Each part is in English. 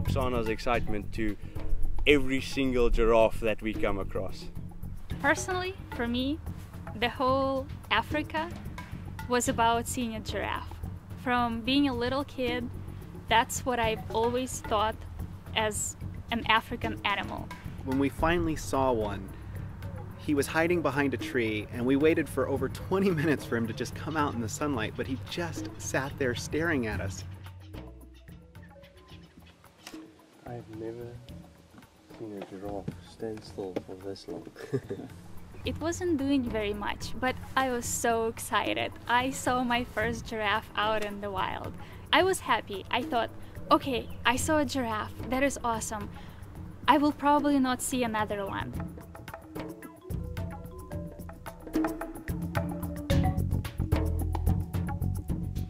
Oksana's excitement to every single giraffe that we come across. Personally, for me, the whole Africa was about seeing a giraffe. From being a little kid, that's what I've always thought as an African animal. When we finally saw one, he was hiding behind a tree, and we waited for over 20 minutes for him to just come out in the sunlight, but he just sat there staring at us. I've never seen a giraffe stand still for this long. It wasn't doing very much, but I was so excited. I saw my first giraffe out in the wild. I was happy. I thought, okay, I saw a giraffe. That is awesome. I will probably not see another one.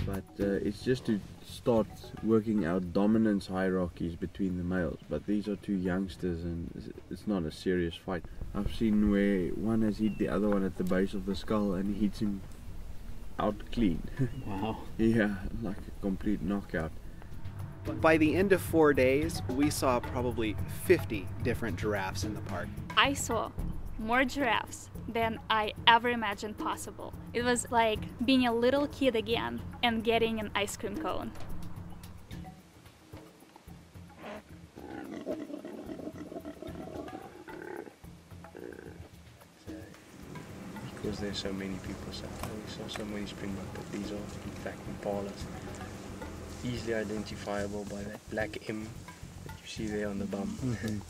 But it's just to start working out dominance hierarchies between the males. But these are two youngsters and it's not a serious fight. I've seen where one has hit the other one at the base of the skull and he hits him out clean. Wow. Yeah, like a complete knockout. By the end of 4 days, we saw probably 50 different giraffes in the park. I saw more giraffes than I ever imagined possible. It was like being a little kid again and getting an ice cream cone. Because there's so many people, so we saw so many springbok, but these are in fact impalas. Easily identifiable by that black M that you see there on the bum.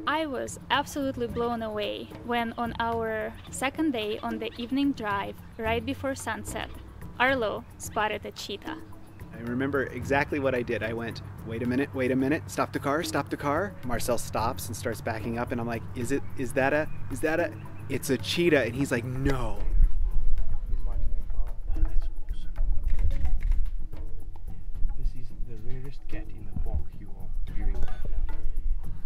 I was absolutely blown away when on our second day on the evening drive, right before sunset, Arlo spotted a cheetah. I remember exactly what I did. I went, wait a minute, stop the car, stop the car. Marcel stops and starts backing up and I'm like, is that a, it's a cheetah. And he's like, no. He's watching impala. Oh, that's awesome. This is the rarest cat in the park you are viewing right now.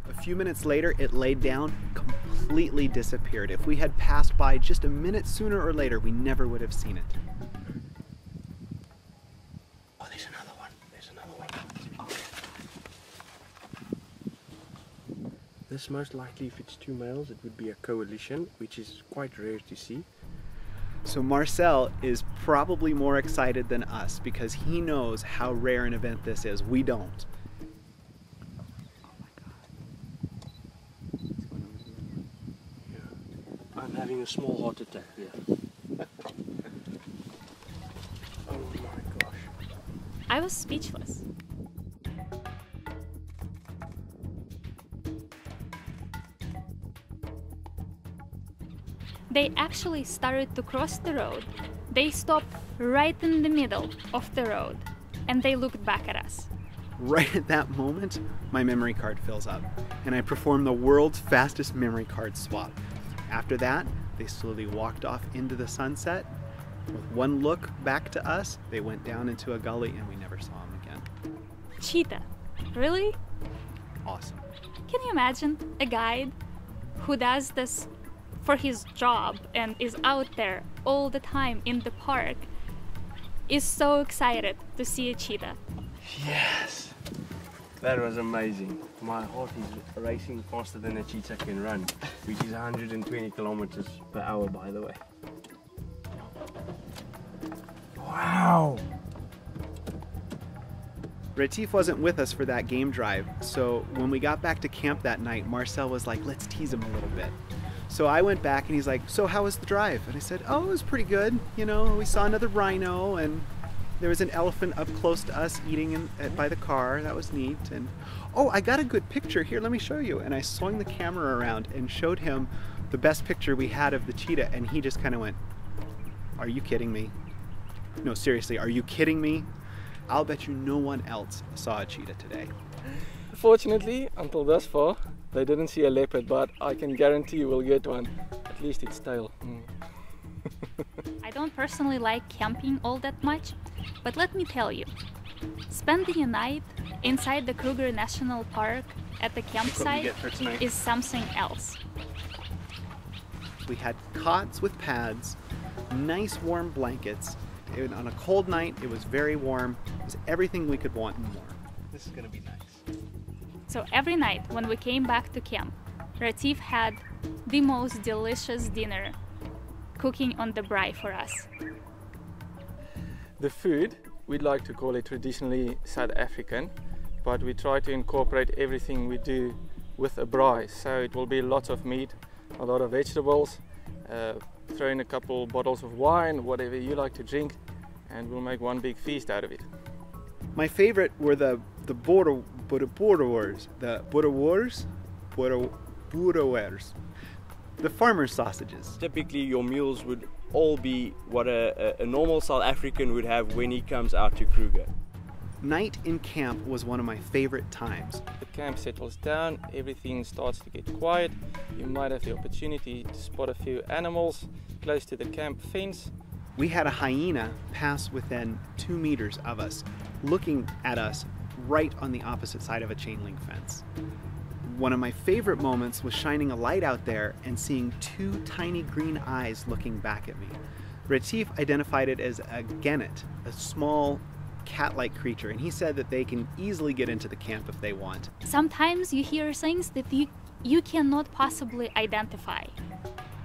A few minutes later, it laid down, completely disappeared. If we had passed by just a minute sooner or later, we never would have seen it. Oh, there's another one. There's another one. Okay. This most likely, if it's two males, it would be a coalition, which is quite rare to see. So Marcel is probably more excited than us because he knows how rare an event this is. We don't. I'm having a small heart attack here. Oh my gosh. I was speechless. They actually started to cross the road. They stopped right in the middle of the road and they looked back at us. Right at that moment, my memory card fills up and I perform the world's fastest memory card swap. After that, they slowly walked off into the sunset. With one look back to us, they went down into a gully and we never saw them again. Cheetah, really? Awesome. Can you imagine a guide who does this for his job and is out there all the time in the park is so excited to see a cheetah? Yes! That was amazing. My heart is racing faster than a cheetah can run, which is 120 kilometers per hour, by the way. Wow! Retief wasn't with us for that game drive, so when we got back to camp that night, Marcel was like, let's tease him a little bit. So I went back and he's like, so how was the drive? And I said, oh, it was pretty good. You know, we saw another rhino and there was an elephant up close to us eating by the car. That was neat. And oh, I got a good picture here. Let me show you. And I swung the camera around and showed him the best picture we had of the cheetah. And he just kind of went, are you kidding me? No, seriously, are you kidding me? I'll bet you no one else saw a cheetah today. Fortunately, until thus far, They didn't see a leopard, but I can guarantee you will get one. At least its tail. I don't personally like camping all that much, but let me tell you, spending a night inside the Kruger National Park at the campsite is something else. We had cots with pads, nice warm blankets. On a cold night, it was very warm. It was everything we could want and more. This is gonna be nice. So every night when we came back to camp, Retief had the most delicious dinner cooking on the braai for us. The food, we'd like to call it traditionally South African, but we try to incorporate everything we do with a braai. So it will be lots of meat, a lot of vegetables, throw in a couple bottles of wine, whatever you like to drink, and we'll make one big feast out of it. My favorite were the boerewors, the farmer's sausages. Typically your meals would all be what a normal South African would have when he comes out to Kruger. Night in camp was one of my favorite times. The camp settles down, everything starts to get quiet. You might have the opportunity to spot a few animals close to the camp fence. We had a hyena pass within 2 meters of us, looking at us right on the opposite side of a chain link fence. One of my favorite moments was shining a light out there and seeing 2 tiny green eyes looking back at me. Retief identified it as a genet, a small cat-like creature, and he said that they can easily get into the camp if they want. Sometimes you hear things that you cannot possibly identify.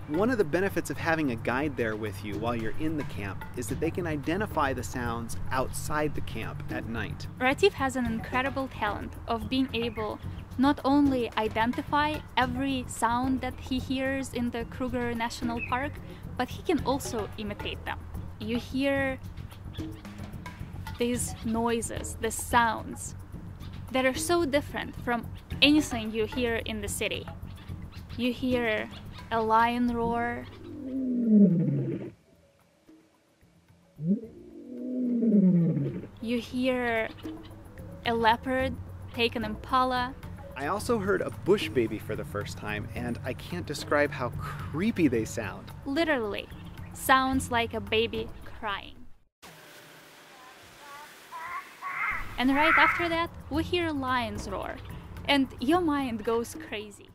One of the benefits of having a guide there with you while you're in the camp is that they can identify the sounds outside the camp at night. Retief has an incredible talent of being able not only identify every sound that he hears in the Kruger National Park, but he can also imitate them. You hear these noises, the sounds that are so different from anything you hear in the city. You hear a lion roar, you hear a leopard take an impala. I also heard a bush baby for the first time, and I can't describe how creepy they sound. Literally, sounds like a baby crying. And right after that, we hear lions roar, and your mind goes crazy.